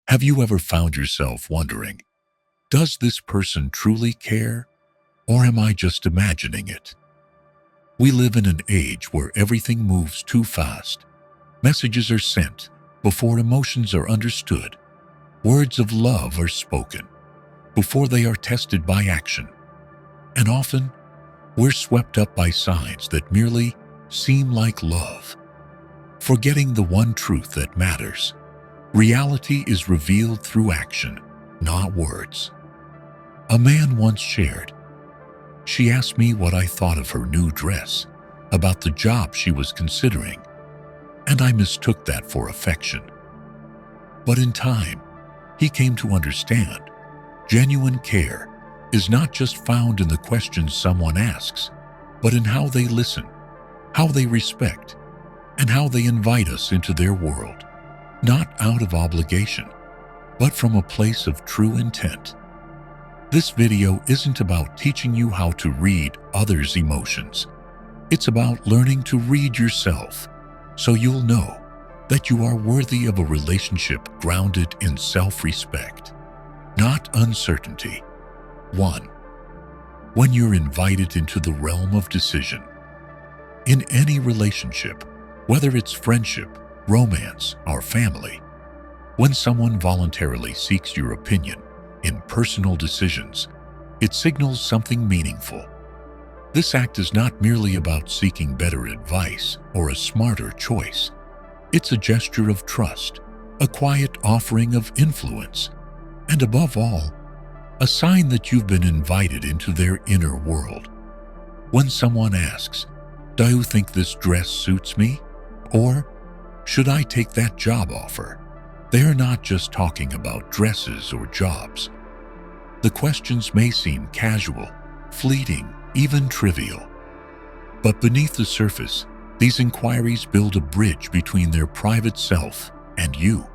Have you ever found yourself wondering, does this person truly care, or am I just imagining it? We live in an age where everything moves too fast. Messages are sent before emotions are understood. Words of love are spoken before they are tested by action. And often, we're swept up by signs that merely seem like love, forgetting the one truth that matters. Reality is revealed through action, not words. A man once shared, "She asked me what I thought of her new dress, about the job she was considering, and I mistook that for affection." But in time, he came to understand, genuine care is not just found in the questions someone asks, but in how they listen, how they respect, and how they invite us into their world, not out of obligation, but from a place of true intent. This video isn't about teaching you how to read others' emotions. It's about learning to read yourself, so you'll know that you are worthy of a relationship grounded in self-respect, not uncertainty. 1. When you're invited into the realm of decision. In any relationship, whether it's friendship, romance, or family, when someone voluntarily seeks your opinion in personal decisions, it signals something meaningful. This act is not merely about seeking better advice or a smarter choice. It's a gesture of trust, a quiet offering of influence, and above all, a sign that you've been invited into their inner world. When someone asks, "Do you think this dress suits me?" or "Should I take that job offer?" they are not just talking about dresses or jobs. The questions may seem casual, fleeting, even trivial. But beneath the surface, these inquiries build a bridge between their private self and you.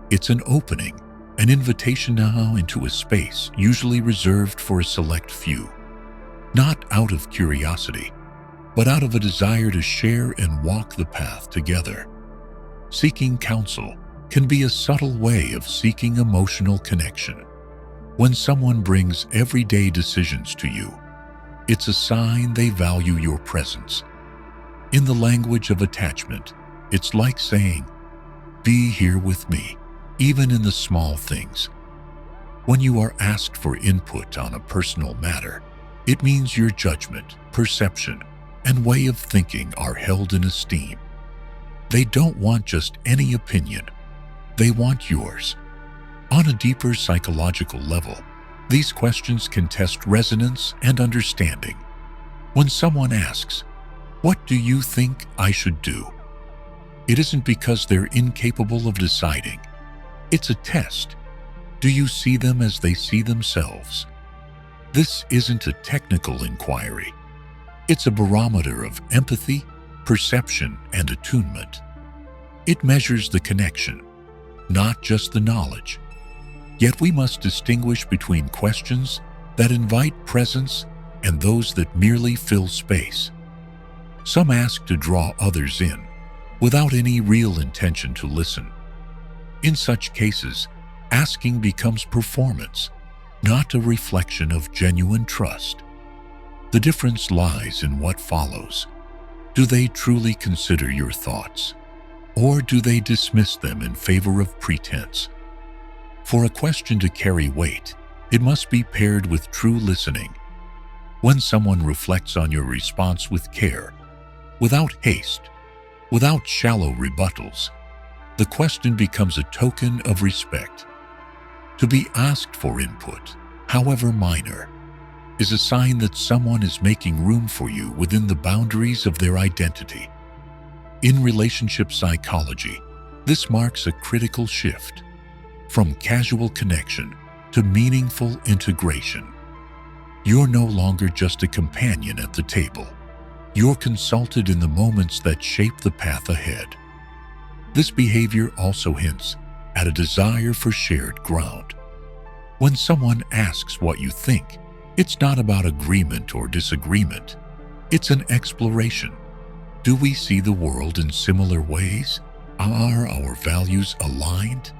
It's an opening, an invitation now into a space usually reserved for a select few. Not out of curiosity, but out of a desire to share and walk the path together. Seeking counsel can be a subtle way of seeking emotional connection. When someone brings everyday decisions to you, it's a sign they value your presence. In the language of attachment, it's like saying, "Be here with me, even in the small things." When you are asked for input on a personal matter, it means your judgment, perception, and way of thinking are held in esteem. They don't want just any opinion. They want yours. On a deeper psychological level, these questions can test resonance and understanding. When someone asks, "What do you think I should do?" it isn't because they're incapable of deciding. It's a test. Do you see them as they see themselves? This isn't a technical inquiry. It's a barometer of empathy, perception, and attunement. It measures the connection, not just the knowledge. Yet we must distinguish between questions that invite presence and those that merely fill space. Some ask to draw others in, without any real intention to listen. In such cases, asking becomes performance, not a reflection of genuine trust. The difference lies in what follows. Do they truly consider your thoughts, or do they dismiss them in favor of pretense? For a question to carry weight, it must be paired with true listening. When someone reflects on your response with care, without haste, without shallow rebuttals, the question becomes a token of respect. To be asked for input, however minor, is a sign that someone is making room for you within the boundaries of their identity. In relationship psychology, this marks a critical shift from casual connection to meaningful integration. You're no longer just a companion at the table. You're consulted in the moments that shape the path ahead. This behavior also hints at a desire for shared ground. When someone asks what you think, it's not about agreement or disagreement. It's an exploration. Do we see the world in similar ways? Are our values aligned?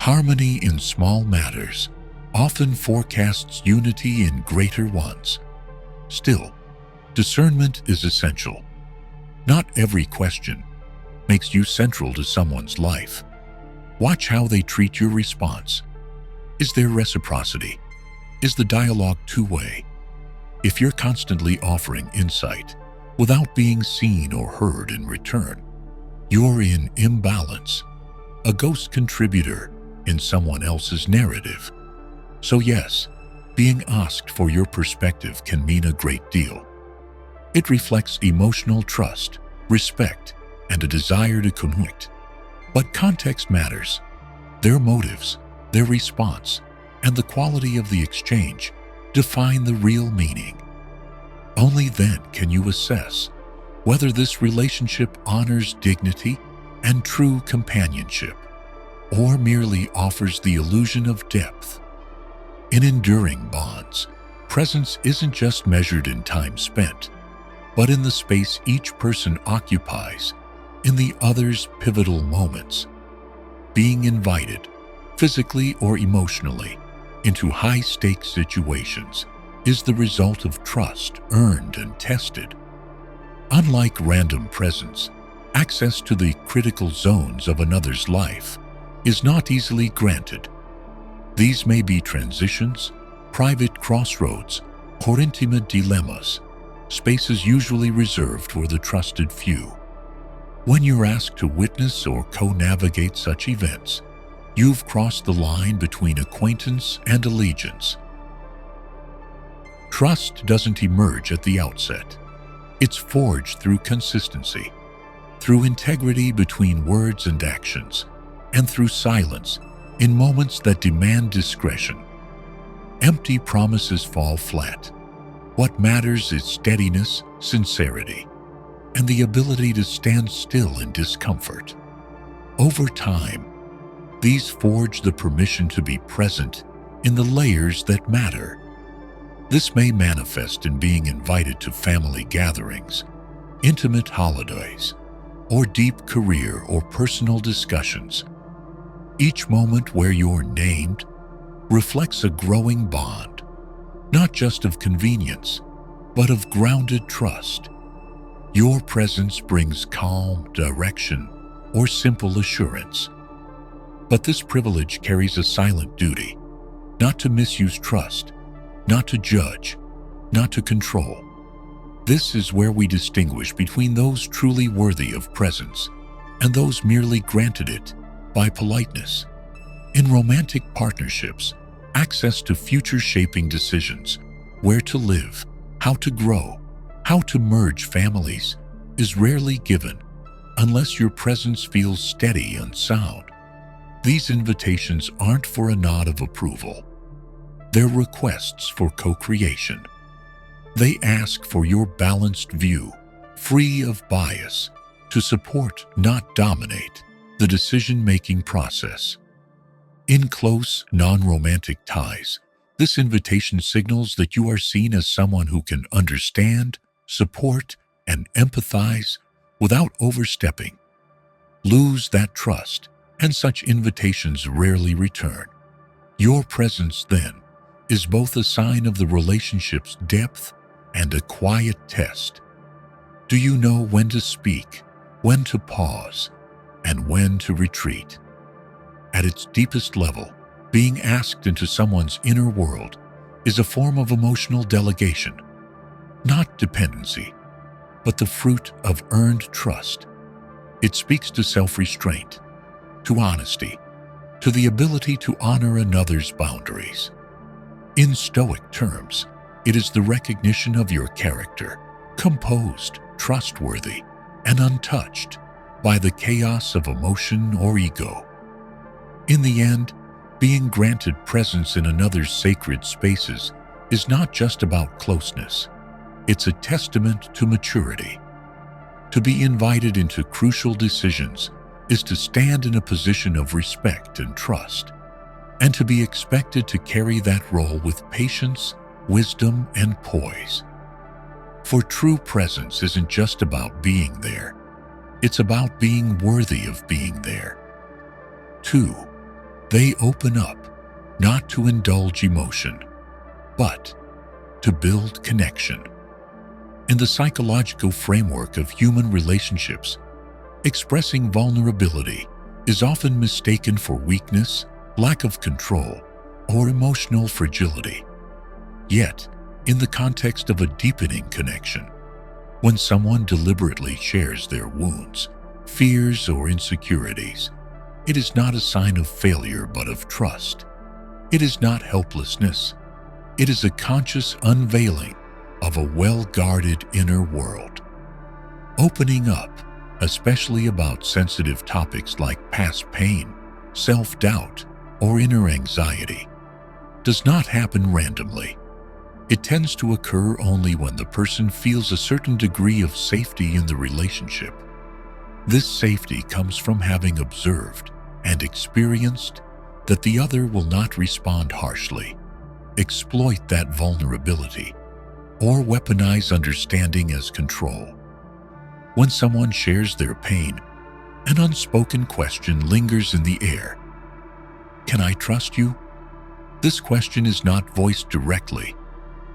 Harmony in small matters often forecasts unity in greater ones. Still, discernment is essential. Not every question makes you central to someone's life. Watch how they treat your response. Is there reciprocity? Is the dialogue two-way? If you're constantly offering insight without being seen or heard in return, you're in imbalance, a ghost contributor in someone else's narrative. So yes, being asked for your perspective can mean a great deal. It reflects emotional trust, respect, and a desire to connect. But context matters. Their motives, their response, and the quality of the exchange define the real meaning. Only then can you assess whether this relationship honors dignity and true companionship, or merely offers the illusion of depth. In enduring bonds, presence isn't just measured in time spent, but in the space each person occupies in the other's pivotal moments. Being invited, physically or emotionally, into high-stakes situations is the result of trust earned and tested. Unlike random presence, access to the critical zones of another's life is not easily granted. These may be transitions, private crossroads, or intimate dilemmas, spaces usually reserved for the trusted few. When you're asked to witness or co-navigate such events, you've crossed the line between acquaintance and allegiance. Trust doesn't emerge at the outset. It's forged through consistency, through integrity between words and actions, and through silence in moments that demand discretion. Empty promises fall flat. What matters is steadiness, sincerity, and the ability to stand still in discomfort. Over time, these forge the permission to be present in the layers that matter. This may manifest in being invited to family gatherings, intimate holidays, or deep career or personal discussions. Each moment where you're named reflects a growing bond, not just of convenience, but of grounded trust. Your presence brings calm, direction, or simple assurance. But this privilege carries a silent duty, not to misuse trust, not to judge, not to control. This is where we distinguish between those truly worthy of presence and those merely granted it by politeness. In romantic partnerships, access to future-shaping decisions, where to live, how to grow, how to merge families, is rarely given unless your presence feels steady and sound. These invitations aren't for a nod of approval. They're requests for co-creation. They ask for your balanced view, free of bias, to support, not dominate, the decision-making process. In close, non-romantic ties, this invitation signals that you are seen as someone who can understand, support, and empathize without overstepping. Lose that trust, and such invitations rarely return. Your presence, then, is both a sign of the relationship's depth and a quiet test. Do you know when to speak, when to pause, and when to retreat? At its deepest level, being asked into someone's inner world is a form of emotional delegation, not dependency, but the fruit of earned trust. It speaks to self-restraint, to honesty, to the ability to honor another's boundaries. In Stoic terms, it is the recognition of your character, composed, trustworthy, and untouched by the chaos of emotion or ego. In the end, being granted presence in another's sacred spaces is not just about closeness. It's a testament to maturity. To be invited into crucial decisions is to stand in a position of respect and trust, and to be expected to carry that role with patience, wisdom, and poise. For true presence isn't just about being there. It's about being worthy of being there. 2. They open up, not to indulge emotion, but to build connection. In the psychological framework of human relationships, expressing vulnerability is often mistaken for weakness, lack of control, or emotional fragility. Yet, in the context of a deepening connection, when someone deliberately shares their wounds, fears, or insecurities, it is not a sign of failure but of trust. It is not helplessness. It is a conscious unveiling of a well-guarded inner world. Opening up, especially about sensitive topics like past pain, self-doubt, or inner anxiety, does not happen randomly. It tends to occur only when the person feels a certain degree of safety in the relationship. This safety comes from having observed and experienced that the other will not respond harshly, exploit that vulnerability, or weaponize understanding as control. When someone shares their pain, an unspoken question lingers in the air. Can I trust you? This question is not voiced directly,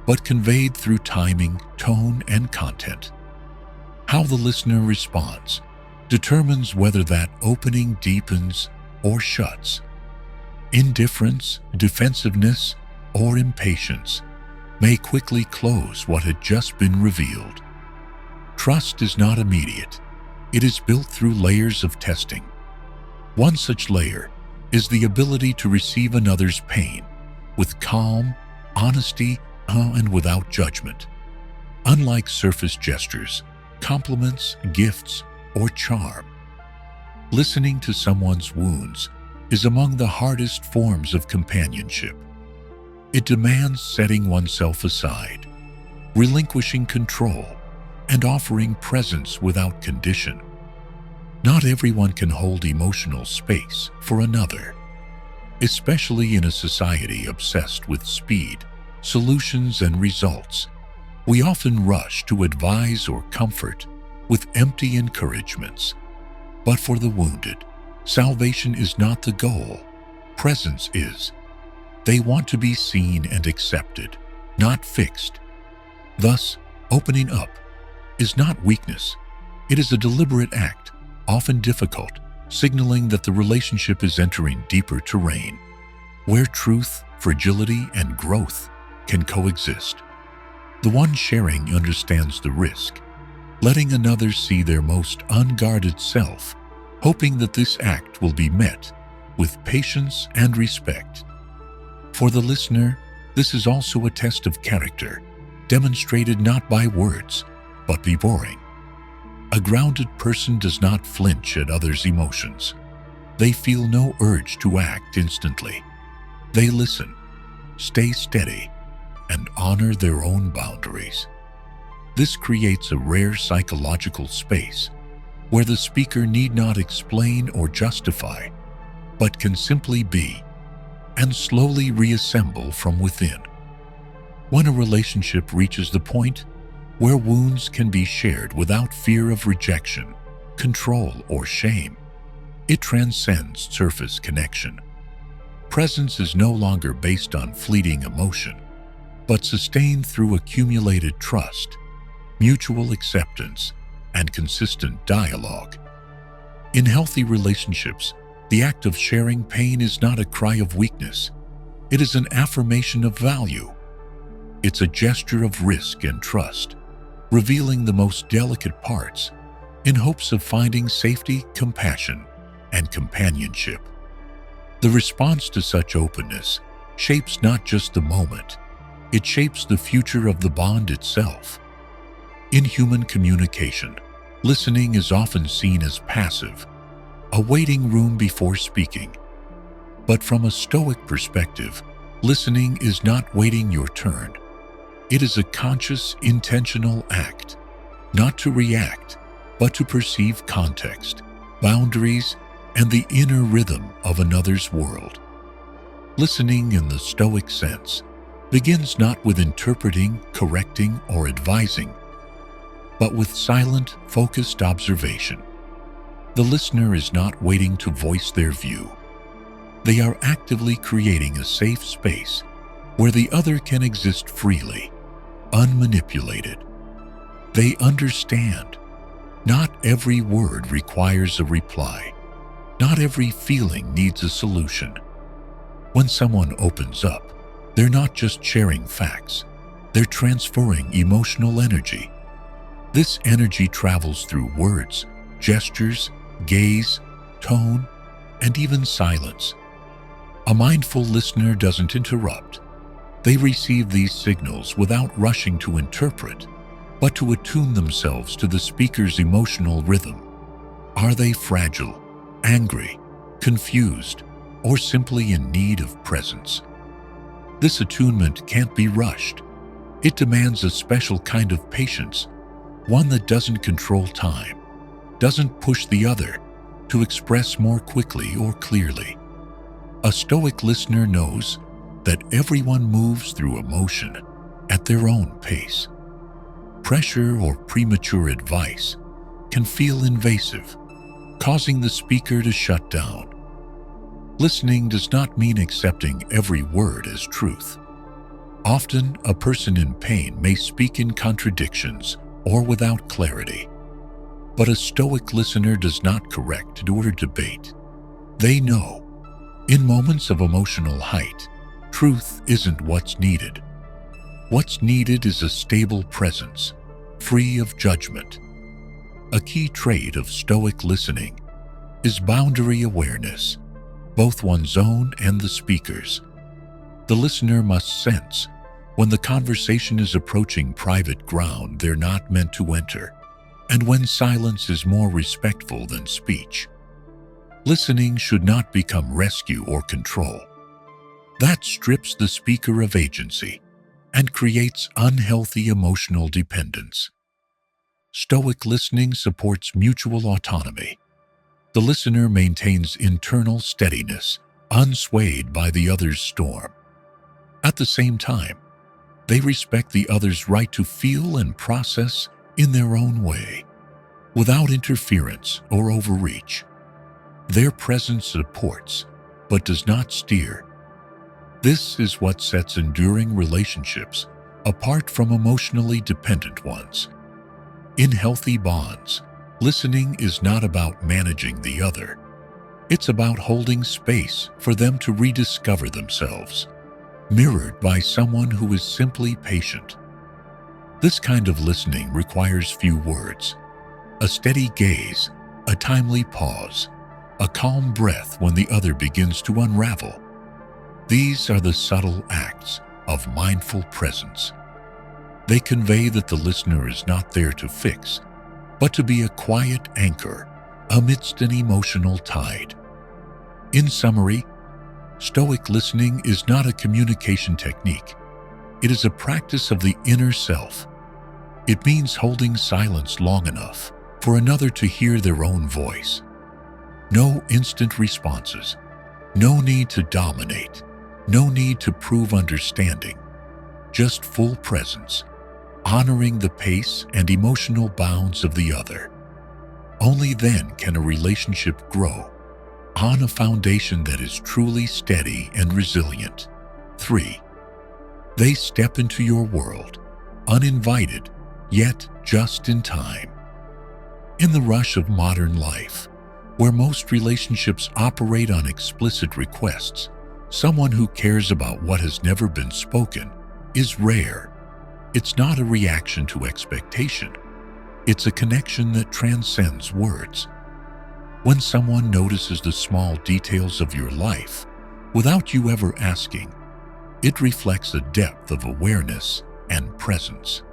but conveyed through timing, tone, and content. How the listener responds determines whether that opening deepens or shuts. Indifference, defensiveness, or impatience may quickly close what had just been revealed. Trust is not immediate. It is built through layers of testing. One such layer is the ability to receive another's pain with calm, honesty, and without judgment. Unlike surface gestures, compliments, gifts, or charm, listening to someone's wounds is among the hardest forms of companionship. It demands setting oneself aside, relinquishing control, and offering presence without condition. Not everyone can hold emotional space for another, especially in a society obsessed with speed, solutions, and results. We often rush to advise or comfort with empty encouragements. But for the wounded, salvation is not the goal. Presence is. They want to be seen and accepted, not fixed. Thus, opening up is not weakness. It is a deliberate act, often difficult, signaling that the relationship is entering deeper terrain, where truth, fragility, and growth can coexist. The one sharing understands the risk, letting another see their most unguarded self, hoping that this act will be met with patience and respect. For the listener, this is also a test of character, demonstrated not by words, but by boring. A grounded person does not flinch at others' emotions. They feel no urge to act instantly. They listen, stay steady, and honor their own boundaries. This creates a rare psychological space where the speaker need not explain or justify, but can simply be and slowly reassemble from within. When a relationship reaches the point where wounds can be shared without fear of rejection, control, or shame, it transcends surface connection. Presence is no longer based on fleeting emotion, but sustained through accumulated trust, mutual acceptance, and consistent dialogue. In healthy relationships, the act of sharing pain is not a cry of weakness. It is an affirmation of value. It's a gesture of risk and trust, revealing the most delicate parts in hopes of finding safety, compassion, and companionship. The response to such openness shapes not just the moment, it shapes the future of the bond itself. In human communication, listening is often seen as passive, a waiting room before speaking. But from a Stoic perspective, listening is not waiting your turn. It is a conscious, intentional act, not to react, but to perceive context, boundaries, and the inner rhythm of another's world. Listening in the Stoic sense begins not with interpreting, correcting, or advising, but with silent, focused observation. The listener is not waiting to voice their view. They are actively creating a safe space where the other can exist freely, unmanipulated. They understand not every word requires a reply. Not every feeling needs a solution. When someone opens up, they're not just sharing facts, they're transferring emotional energy. This energy travels through words, gestures, gaze, tone, and even silence. A mindful listener doesn't interrupt. They receive these signals without rushing to interpret, but to attune themselves to the speaker's emotional rhythm. Are they fragile, angry, confused, or simply in need of presence? This attunement can't be rushed. It demands a special kind of patience, one that doesn't control time, doesn't push the other to express more quickly or clearly. A Stoic listener knows that everyone moves through emotion at their own pace. Pressure or premature advice can feel invasive, causing the speaker to shut down. Listening does not mean accepting every word as truth. Often, a person in pain may speak in contradictions or without clarity. But a Stoic listener does not correct or debate. They know, in moments of emotional height, truth isn't what's needed. What's needed is a stable presence, free of judgment. A key trait of Stoic listening is boundary awareness, both one's own and the speaker's. The listener must sense when the conversation is approaching private ground they're not meant to enter, and when silence is more respectful than speech. Listening should not become rescue or control. That strips the speaker of agency and creates unhealthy emotional dependence. Stoic listening supports mutual autonomy. The listener maintains internal steadiness, unswayed by the other's storm. At the same time, they respect the other's right to feel and process in their own way, without interference or overreach. Their presence supports, but does not steer. This is what sets enduring relationships apart from emotionally dependent ones. In healthy bonds, listening is not about managing the other. It's about holding space for them to rediscover themselves, mirrored by someone who is simply patient. This kind of listening requires few words, a steady gaze, a timely pause, a calm breath when the other begins to unravel. These are the subtle acts of mindful presence. They convey that the listener is not there to fix, but to be a quiet anchor amidst an emotional tide. In summary, Stoic listening is not a communication technique. It is a practice of the inner self. It means holding silence long enough for another to hear their own voice. No instant responses, no need to dominate, no need to prove understanding, just full presence, honoring the pace and emotional bounds of the other. Only then can a relationship grow on a foundation that is truly steady and resilient. 3. They step into your world, uninvited, yet just in time. In the rush of modern life, where most relationships operate on explicit requests, someone who cares about what has never been spoken is rare. It's not a reaction to expectation. It's a connection that transcends words. When someone notices the small details of your life without you ever asking, it reflects a depth of awareness and presence.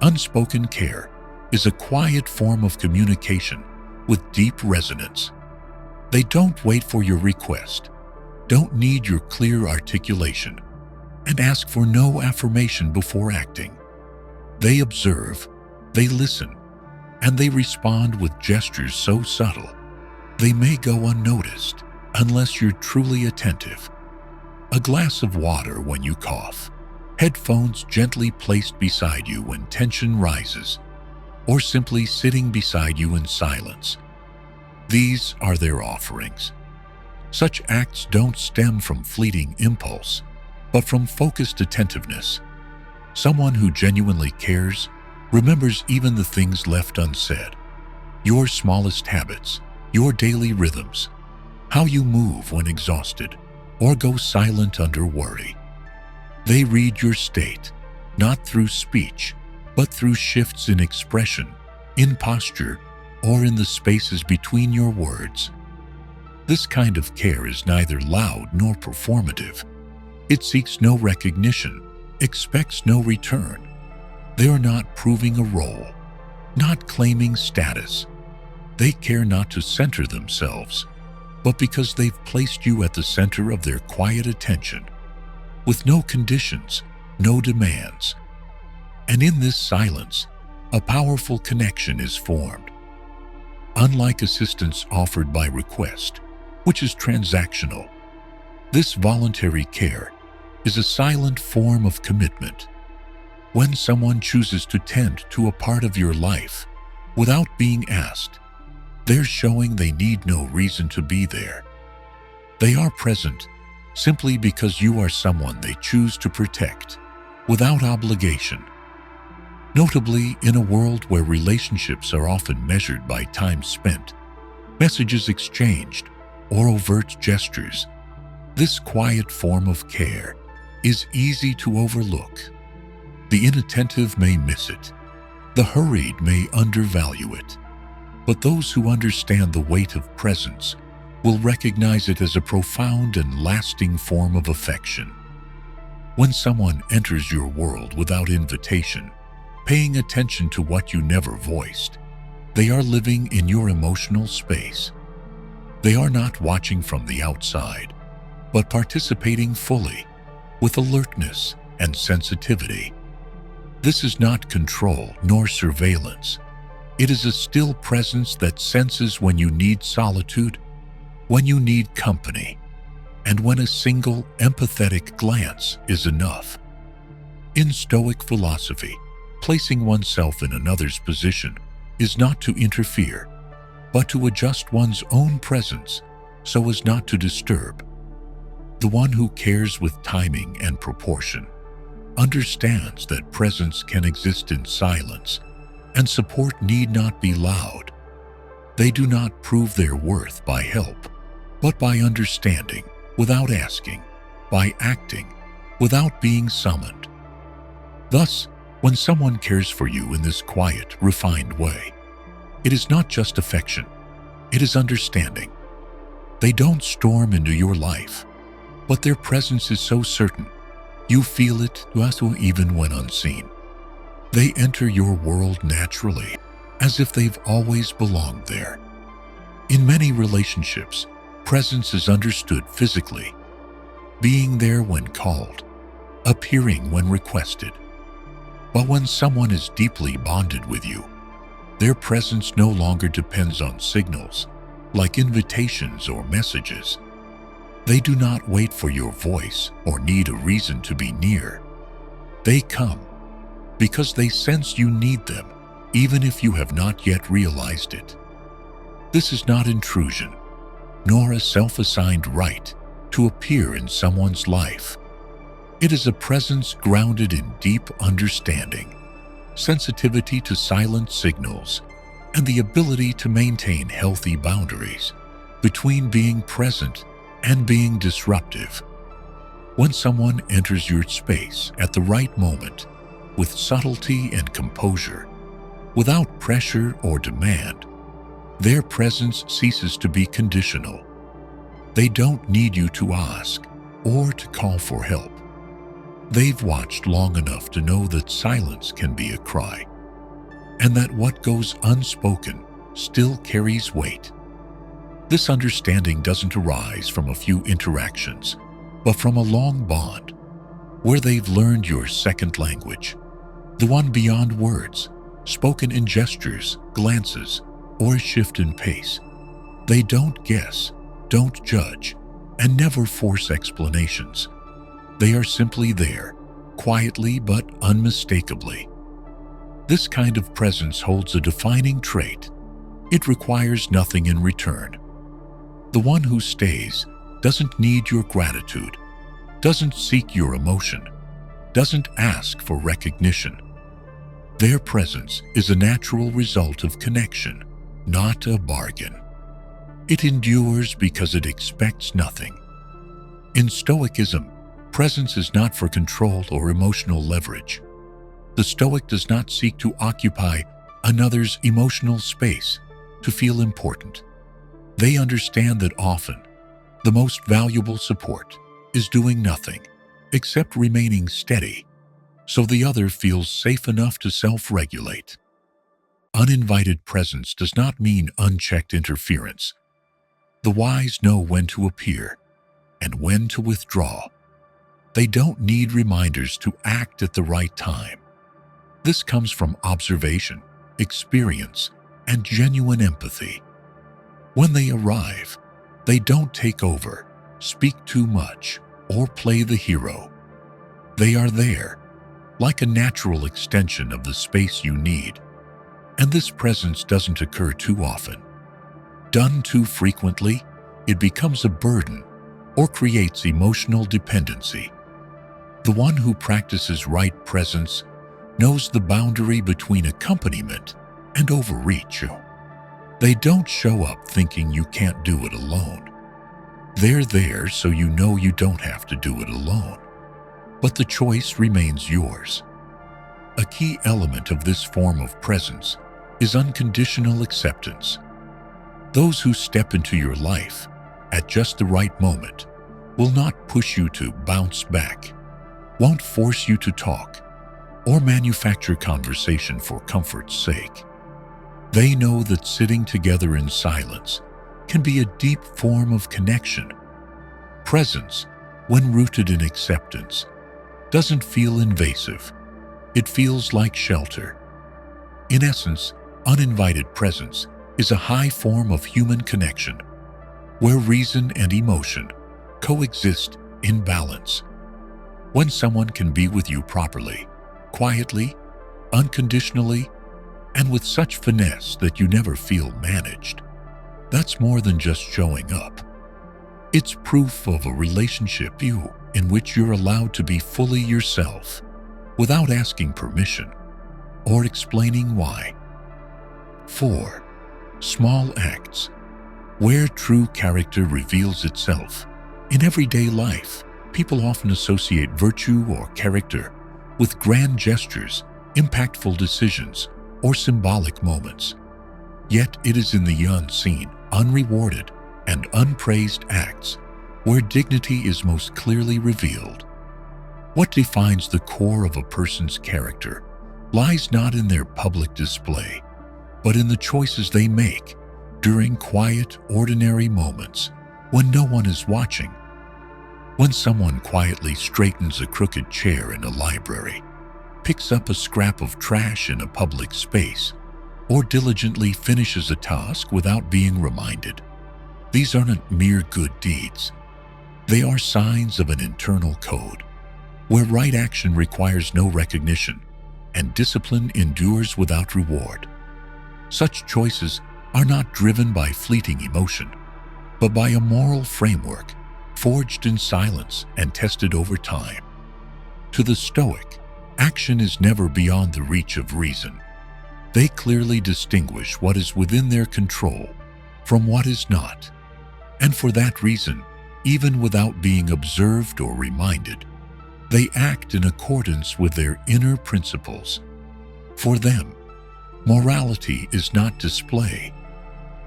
Unspoken care is a quiet form of communication with deep resonance. They don't wait for your request, don't need your clear articulation, and ask for no affirmation before acting. They observe, they listen, and they respond with gestures so subtle they may go unnoticed unless you're truly attentive. A glass of water when you cough, headphones gently placed beside you when tension rises, or simply sitting beside you in silence. These are their offerings. Such acts don't stem from fleeting impulse, but from focused attentiveness. Someone who genuinely cares remembers even the things left unsaid, your smallest habits, your daily rhythms, how you move when exhausted or go silent under worry. They read your state, not through speech, but through shifts in expression, in posture, or in the spaces between your words. This kind of care is neither loud nor performative. It seeks no recognition, expects no return. They are not proving a role, not claiming status. They care not to center themselves, but because they've placed you at the center of their quiet attention, with no conditions, no demands. And in this silence, a powerful connection is formed. Unlike assistance offered by request, which is transactional, this voluntary care is a silent form of commitment. When someone chooses to tend to a part of your life without being asked, they're showing they need no reason to be there. They are present simply because you are someone they choose to protect, without obligation. Notably, in a world where relationships are often measured by time spent, messages exchanged, or overt gestures, this quiet form of care is easy to overlook. The inattentive may miss it. The hurried may undervalue it. But those who understand the weight of presence will recognize it as a profound and lasting form of affection. When someone enters your world without invitation, paying attention to what you never voiced, they are living in your emotional space. They are not watching from the outside, but participating fully, with alertness and sensitivity. This is not control nor surveillance. It is a still presence that senses when you need solitude, when you need company, and when a single empathetic glance is enough. In Stoic philosophy, placing oneself in another's position is not to interfere, but to adjust one's own presence so as not to disturb. The one who cares with timing and proportion understands that presence can exist in silence, and support need not be loud. They do not prove their worth by help, but by understanding without asking, by acting without being summoned. Thus, when someone cares for you in this quiet, refined way, it is not just affection, it is understanding. They don't storm into your life, but their presence is so certain, you feel it even when unseen. They enter your world naturally, as if they've always belonged there. In many relationships, presence is understood physically, being there when called, appearing when requested. But when someone is deeply bonded with you, their presence no longer depends on signals, like invitations or messages. They do not wait for your voice or need a reason to be near. They come because they sense you need them, even if you have not yet realized it. This is not intrusion, nor a self-assigned right to appear in someone's life. It is a presence grounded in deep understanding, sensitivity to silent signals, and the ability to maintain healthy boundaries between being present and being disruptive. When someone enters your space at the right moment, with subtlety and composure, without pressure or demand, their presence ceases to be conditional. They don't need you to ask or to call for help. They've watched long enough to know that silence can be a cry, and that what goes unspoken still carries weight. This understanding doesn't arise from a few interactions, but from a long bond, where they've learned your second language, the one beyond words, spoken in gestures, glances, or a shift in pace. They don't guess, don't judge, and never force explanations. They are simply there, quietly but unmistakably. This kind of presence holds a defining trait. It requires nothing in return. The one who stays doesn't need your gratitude, doesn't seek your emotion, doesn't ask for recognition. Their presence is a natural result of connection, not a bargain. It endures because it expects nothing. In Stoicism, presence is not for control or emotional leverage. The Stoic does not seek to occupy another's emotional space to feel important. They understand that often the most valuable support is doing nothing except remaining steady, so the other feels safe enough to self-regulate. Uninvited presence does not mean unchecked interference. The wise know when to appear and when to withdraw. They don't need reminders to act at the right time. This comes from observation, experience, and genuine empathy. When they arrive, they don't take over, speak too much, or play the hero. They are there, like a natural extension of the space you need. And this presence doesn't occur too often. Done too frequently, it becomes a burden or creates emotional dependency. The one who practices right presence knows the boundary between accompaniment and overreach. They don't show up thinking you can't do it alone. They're there so you know you don't have to do it alone. But the choice remains yours. A key element of this form of presence is unconditional acceptance. Those who step into your life at just the right moment will not push you to bounce back, won't force you to talk, or manufacture conversation for comfort's sake. They know that sitting together in silence can be a deep form of connection. Presence, when rooted in acceptance, doesn't feel invasive. It feels like shelter. In essence, uninvited presence is a high form of human connection, where reason and emotion coexist in balance. When someone can be with you properly, quietly, unconditionally, and with such finesse that you never feel managed, that's more than just showing up. It's proof of a relationship in which you're allowed to be fully yourself without asking permission or explaining why. 4. Small acts, where true character reveals itself. In everyday life, people often associate virtue or character with grand gestures, impactful decisions, or symbolic moments. Yet it is in the unseen, unrewarded, and unpraised acts where dignity is most clearly revealed. What defines the core of a person's character lies not in their public display, but in the choices they make during quiet, ordinary moments when no one is watching. When someone quietly straightens a crooked chair in a library, picks up a scrap of trash in a public space, or diligently finishes a task without being reminded, these aren't mere good deeds. They are signs of an internal code, where right action requires no recognition and discipline endures without reward. Such choices are not driven by fleeting emotion, but by a moral framework forged in silence and tested over time. To the Stoic, action is never beyond the reach of reason. They clearly distinguish what is within their control from what is not, and for that reason, even without being observed or reminded, they act in accordance with their inner principles. For them, morality is not display,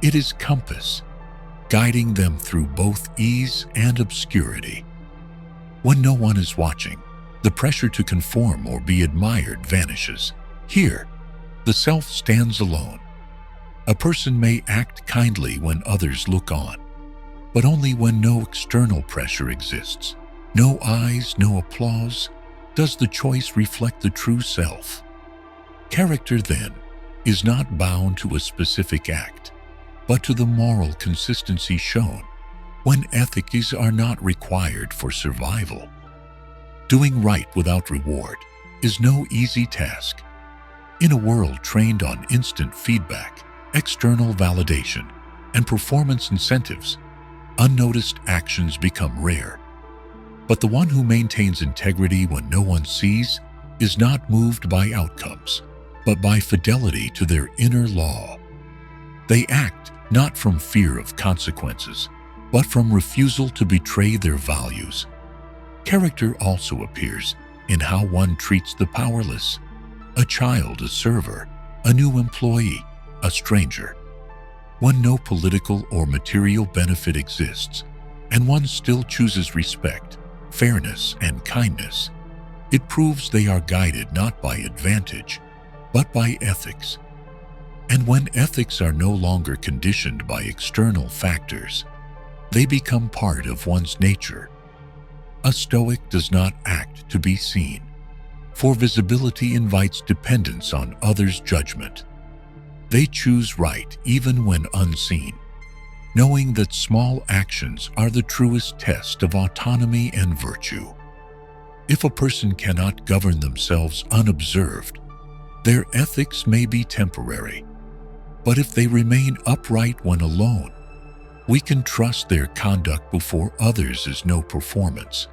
it is compass, guiding them through both ease and obscurity. When no one is watching, the pressure to conform or be admired vanishes. Here, the self stands alone. A person may act kindly when others look on, but only when no external pressure exists. No eyes, no applause, does the choice reflect the true self. Character, then, is not bound to a specific act, but to the moral consistency shown when ethics are not required for survival. Doing right without reward is no easy task. In a world trained on instant feedback external validation, and performance incentives, unnoticed actions become rare. But the one who maintains integrity when no one sees is not moved by outcomes, but by fidelity to their inner law. They act not from fear of consequences, but from refusal to betray their values. Character also appears in how one treats the powerless, a child, a server, a new employee, a stranger. When no political or material benefit exists, and one still chooses respect, fairness, and kindness, it proves they are guided not by advantage, but by ethics. And when ethics are no longer conditioned by external factors, they become part of one's nature. A Stoic does not act to be seen, for visibility invites dependence on others' judgment. They choose right even when unseen, knowing that small actions are the truest test of autonomy and virtue. If a person cannot govern themselves unobserved, their ethics may be temporary. But if they remain upright when alone, we can trust their conduct before others is no performance.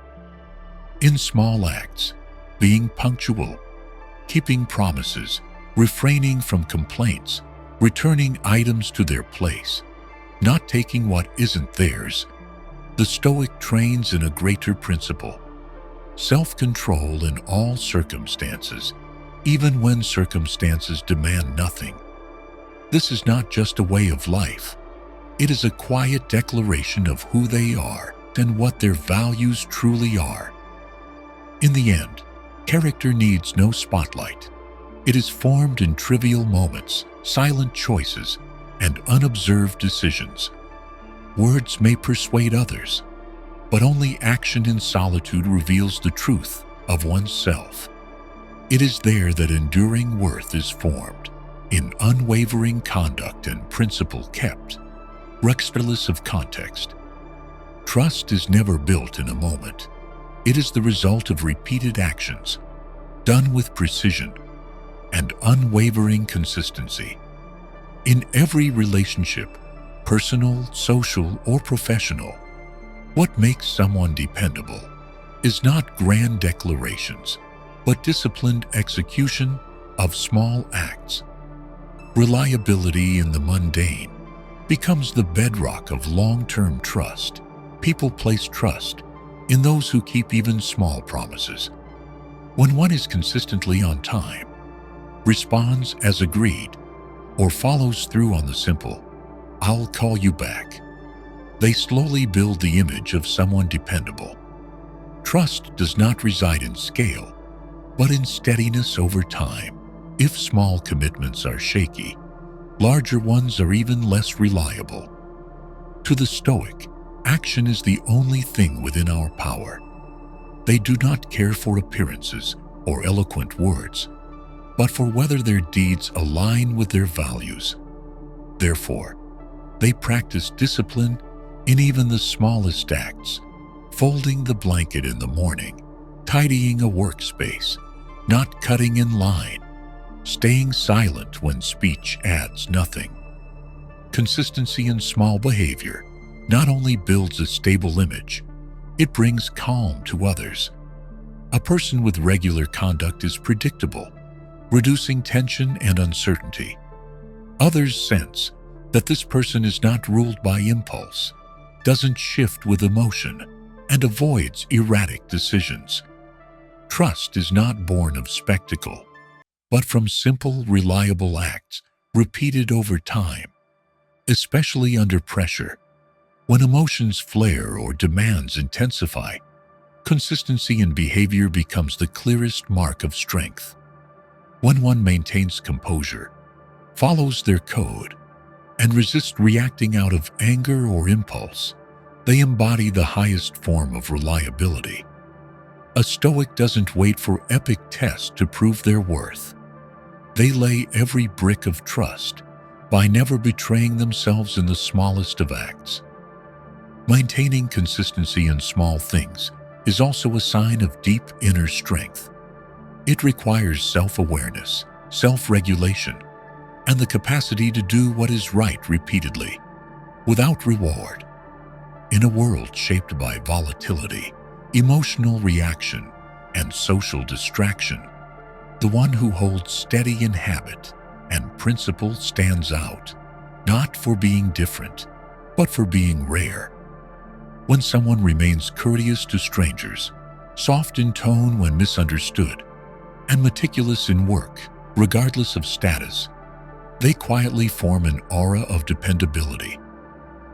In small acts, being punctual, keeping promises, refraining from complaints, returning items to their place, not taking what isn't theirs, the Stoic trains in a greater principle: self-control in all circumstances, even when circumstances demand nothing. This is not just a way of life. It is a quiet declaration of who they are and what their values truly are. In the end, character needs no spotlight. It is formed in trivial moments, silent choices, and unobserved decisions. Words may persuade others, but only action in solitude reveals the truth of oneself. It is there that enduring worth is formed, in unwavering conduct and principle kept, regardless of context. Trust is never built in a moment. It is the result of repeated actions, done with precision and unwavering consistency. In every relationship, personal, social, or professional, what makes someone dependable is not grand declarations, but disciplined execution of small acts. Reliability in the mundane becomes the bedrock of long-term trust. People place trust in those who keep even small promises. When one is consistently on time, responds as agreed, or follows through on the simple, "I'll call you back," they slowly build the image of someone dependable. Trust does not reside in scale, but in steadiness over time. If small commitments are shaky, larger ones are even less reliable. To the Stoic, action is the only thing within our power. They do not care for appearances or eloquent words, but for whether their deeds align with their values. Therefore, they practice discipline in even the smallest acts, folding the blanket in the morning, tidying a workspace, not cutting in line, staying silent when speech adds nothing. Consistency in small behavior not only builds a stable image, it brings calm to others. A person with regular conduct is predictable, reducing tension and uncertainty. Others sense that this person is not ruled by impulse, doesn't shift with emotion, and avoids erratic decisions. Trust is not born of spectacle, but from simple, reliable acts repeated over time, especially under pressure. When emotions flare or demands intensify, consistency in behavior becomes the clearest mark of strength. When one maintains composure, follows their code, and resists reacting out of anger or impulse, they embody the highest form of reliability. A Stoic doesn't wait for epic tests to prove their worth. They lay every brick of trust by never betraying themselves in the smallest of acts. Maintaining consistency in small things is also a sign of deep inner strength. It requires self-awareness, self-regulation, and the capacity to do what is right repeatedly, without reward. In a world shaped by volatility, emotional reaction, and social distraction, the one who holds steady in habit and principle stands out, not for being different, but for being rare. When someone remains courteous to strangers, soft in tone when misunderstood, and meticulous in work, regardless of status, they quietly form an aura of dependability.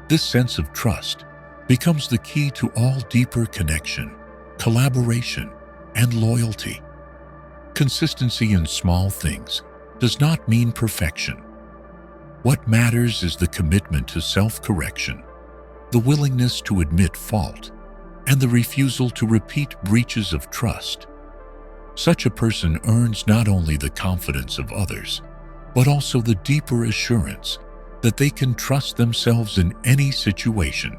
This sense of trust becomes the key to all deeper connection, collaboration, and loyalty. Consistency in small things does not mean perfection. What matters is the commitment to self-correction, the willingness to admit fault, and the refusal to repeat breaches of trust. Such a person earns not only the confidence of others, but also the deeper assurance that they can trust themselves in any situation,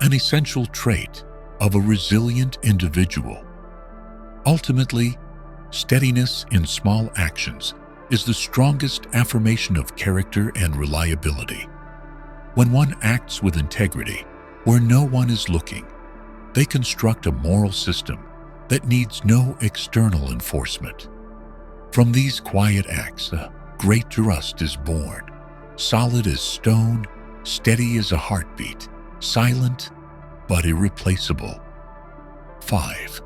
an essential trait of a resilient individual. Ultimately, steadiness in small actions is the strongest affirmation of character and reliability. When one acts with integrity, where no one is looking, they construct a moral system that needs no external enforcement. From these quiet acts, a great trust is born, solid as stone, steady as a heartbeat, silent but irreplaceable. 5.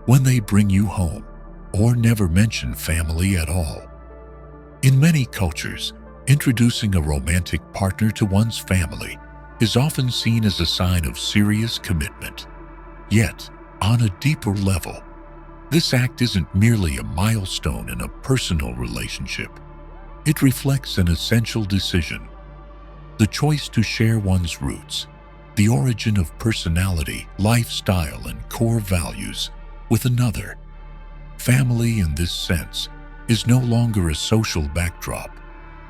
When they bring you home, or never mention family at all. In many cultures, introducing a romantic partner to one's family is often seen as a sign of serious commitment. Yet, on a deeper level, this act isn't merely a milestone in a personal relationship. It reflects an essential decision: the choice to share one's roots, the origin of personality, lifestyle, and core values with another. Family, in this sense, is no longer a social backdrop,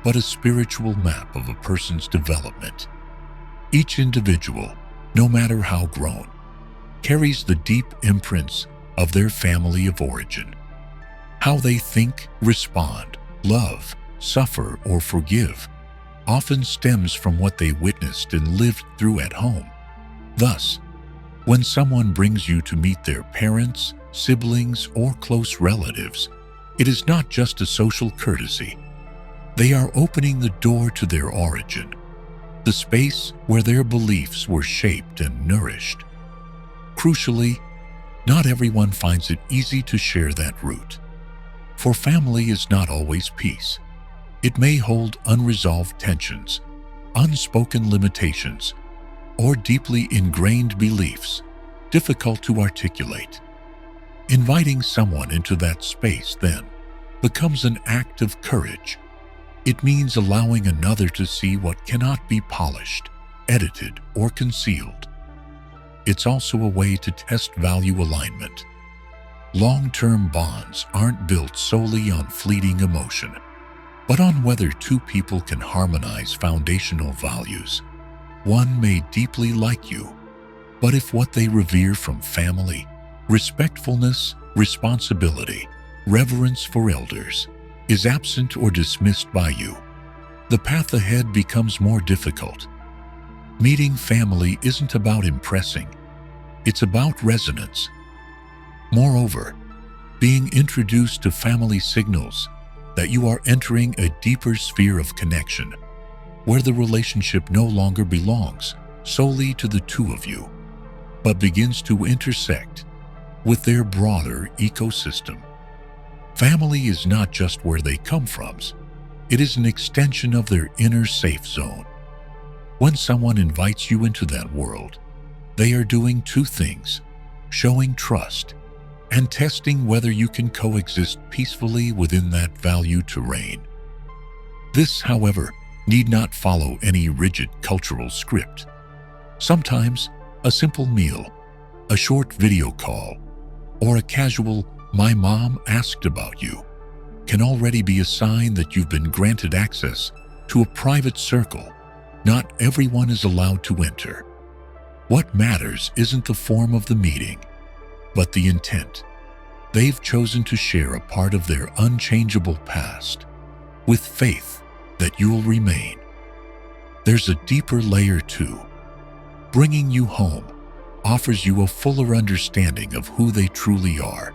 but a spiritual map of a person's development. Each individual, no matter how grown, carries the deep imprints of their family of origin. How they think, respond, love, suffer, or forgive often stems from what they witnessed and lived through at home. Thus, when someone brings you to meet their parents, siblings, or close relatives, it is not just a social courtesy. They are opening the door to their origin, the space where their beliefs were shaped and nourished. Crucially, not everyone finds it easy to share that root. For family is not always peace. It may hold unresolved tensions, unspoken limitations, or deeply ingrained beliefs, difficult to articulate. Inviting someone into that space, then, becomes an act of courage. It means allowing another to see what cannot be polished, edited, or concealed. It's also a way to test value alignment. Long-term bonds aren't built solely on fleeting emotion, but on whether two people can harmonize foundational values. One may deeply like you, but if what they revere from family, respectfulness, responsibility, reverence for elders, is absent or dismissed by you, the path ahead becomes more difficult. Meeting family isn't about impressing, it's about resonance. Moreover, being introduced to family signals that you are entering a deeper sphere of connection, where the relationship no longer belongs solely to the two of you, but begins to intersect with their broader ecosystem. Family is not just where they come from, it is an extension of their inner safe zone. When someone invites you into that world, they are doing two things: showing trust and testing whether you can coexist peacefully within that value terrain. This, however, need not follow any rigid cultural script. Sometimes, a simple meal, a short video call, or a casual "my mom asked about you" can already be a sign that you've been granted access to a private circle not everyone is allowed to enter. What matters isn't the form of the meeting, but the intent. They've chosen to share a part of their unchangeable past with faith that you'll remain. There's a deeper layer too. Bringing you home offers you a fuller understanding of who they truly are.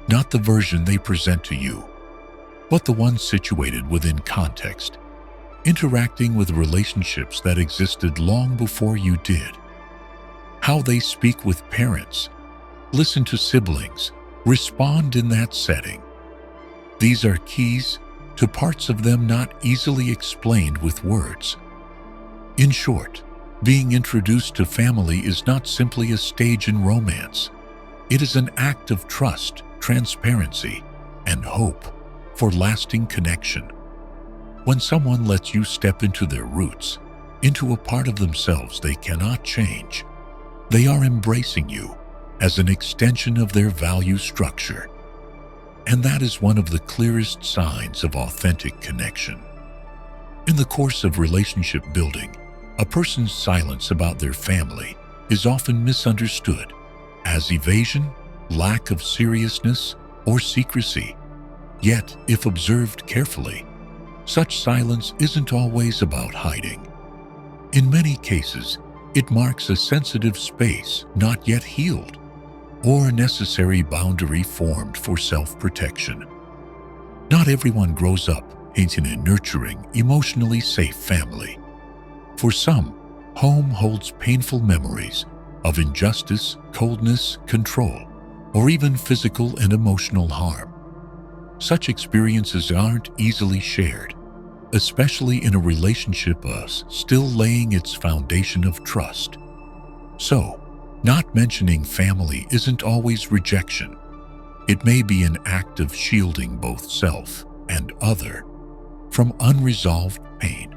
Not the version they present to you, but the one situated within context, interacting with relationships that existed long before you did. How they speak with parents, listen to siblings, respond in that setting. These are keys to parts of them not easily explained with words. In short, being introduced to family is not simply a stage in romance. It is an act of trust, transparency, and hope for lasting connection. When someone lets you step into their roots, into a part of themselves they cannot change, they are embracing you as an extension of their value structure. And that is one of the clearest signs of authentic connection. In the course of relationship building, a person's silence about their family is often misunderstood as evasion, lack of seriousness, or secrecy. Yet, if observed carefully, such silence isn't always about hiding. In many cases, it marks a sensitive space not yet healed, or a necessary boundary formed for self-protection. Not everyone grows up in a nurturing, emotionally safe family. For some, home holds painful memories of injustice, coldness, control, or even physical and emotional harm. Such experiences aren't easily shared, especially in a relationship still laying its foundation of trust. So, not mentioning family isn't always rejection. It may be an act of shielding both self and other from unresolved pain.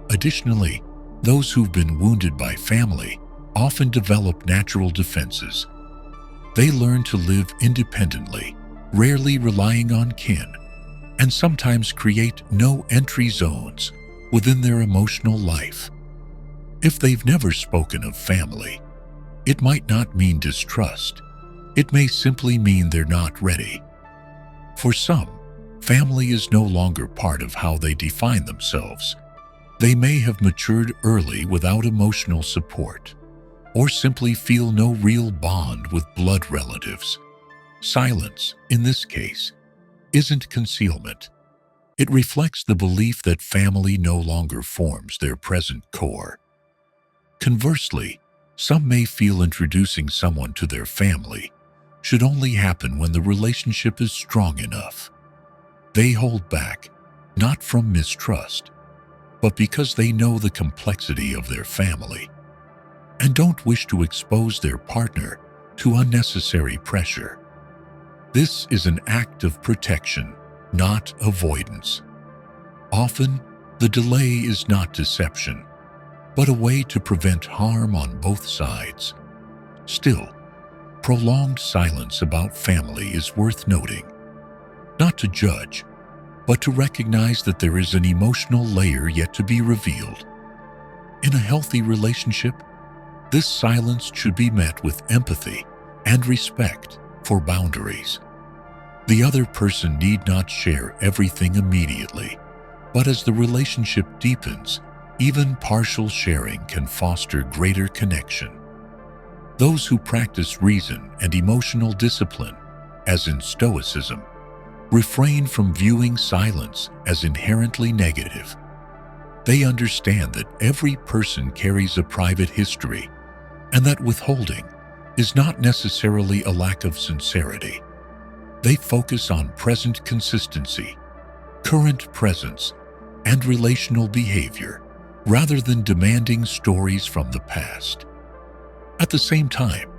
Additionally, those who've been wounded by family often develop natural defenses. They learn to live independently, rarely relying on kin, and sometimes create no-entry zones within their emotional life. If they've never spoken of family, it might not mean distrust. It may simply mean they're not ready. For some, family is no longer part of how they define themselves. They may have matured early without emotional support, or simply feel no real bond with blood relatives. Silence, in this case, isn't concealment. It reflects the belief that family no longer forms their present core. Conversely, some may feel introducing someone to their family should only happen when the relationship is strong enough. They hold back, not from mistrust, but because they know the complexity of their family and don't wish to expose their partner to unnecessary pressure. This is an act of protection, not avoidance. Often, the delay is not deception, but a way to prevent harm on both sides. Still, prolonged silence about family is worth noting, not to judge, but to recognize that there is an emotional layer yet to be revealed. In a healthy relationship, this silence should be met with empathy and respect for boundaries. The other person need not share everything immediately, but as the relationship deepens, even partial sharing can foster greater connection. Those who practice reason and emotional discipline, as in Stoicism, refrain from viewing silence as inherently negative. They understand that every person carries a private history, and that withholding is not necessarily a lack of sincerity. They focus on present consistency, current presence, and relational behavior, rather than demanding stories from the past. At the same time,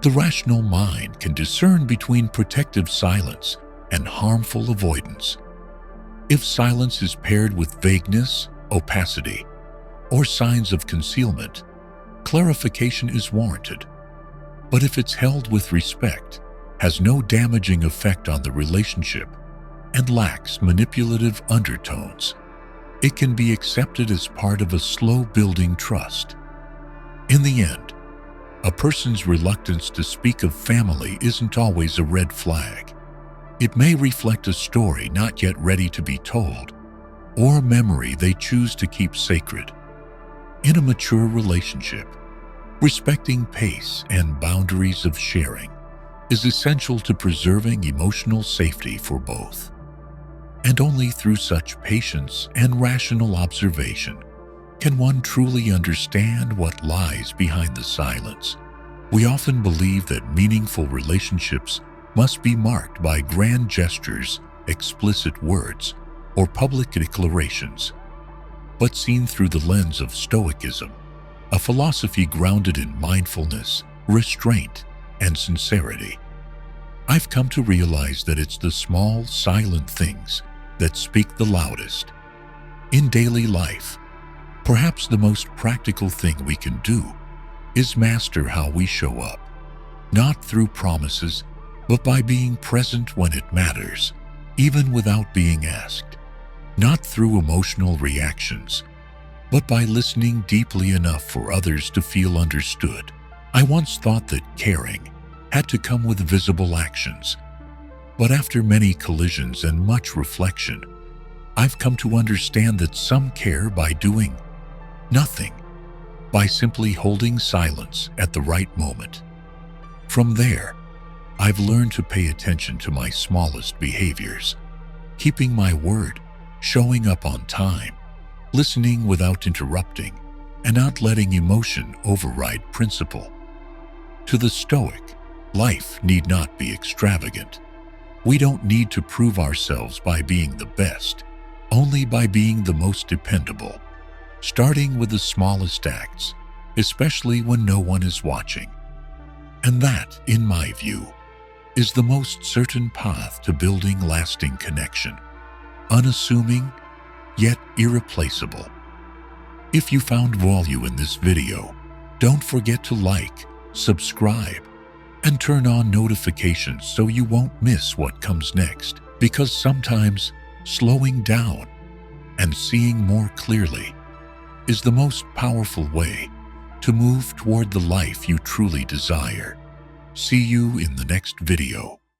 the rational mind can discern between protective silence and harmful avoidance. If silence is paired with vagueness, opacity, or signs of concealment, clarification is warranted. But if it's held with respect, has no damaging effect on the relationship, and lacks manipulative undertones, it can be accepted as part of a slow-building trust. In the end, a person's reluctance to speak of family isn't always a red flag. It may reflect a story not yet ready to be told, or a memory they choose to keep sacred. In a mature relationship, respecting pace and boundaries of sharing is essential to preserving emotional safety for both. And only through such patience and rational observation can one truly understand what lies behind the silence. We often believe that meaningful relationships must be marked by grand gestures, explicit words, or public declarations. But seen through the lens of Stoicism, a philosophy grounded in mindfulness, restraint, and sincerity, I've come to realize that it's the small, silent things that speak the loudest. In daily life, perhaps the most practical thing we can do is master how we show up, not through promises, but by being present when it matters, even without being asked, not through emotional reactions, but by listening deeply enough for others to feel understood. I once thought that caring had to come with visible actions, but after many collisions and much reflection, I've come to understand that some care by doing nothing, by simply holding silence at the right moment. From there, I've learned to pay attention to my smallest behaviors, keeping my word, showing up on time, listening without interrupting, and not letting emotion override principle. To the Stoic, life need not be extravagant. We don't need to prove ourselves by being the best, only by being the most dependable, starting with the smallest acts, especially when no one is watching. And that, in my view, is the most certain path to building lasting connection, unassuming, yet irreplaceable. If you found value in this video, don't forget to like, subscribe, and turn on notifications so you won't miss what comes next, because sometimes slowing down and seeing more clearly is the most powerful way to move toward the life you truly desire. See you in the next video.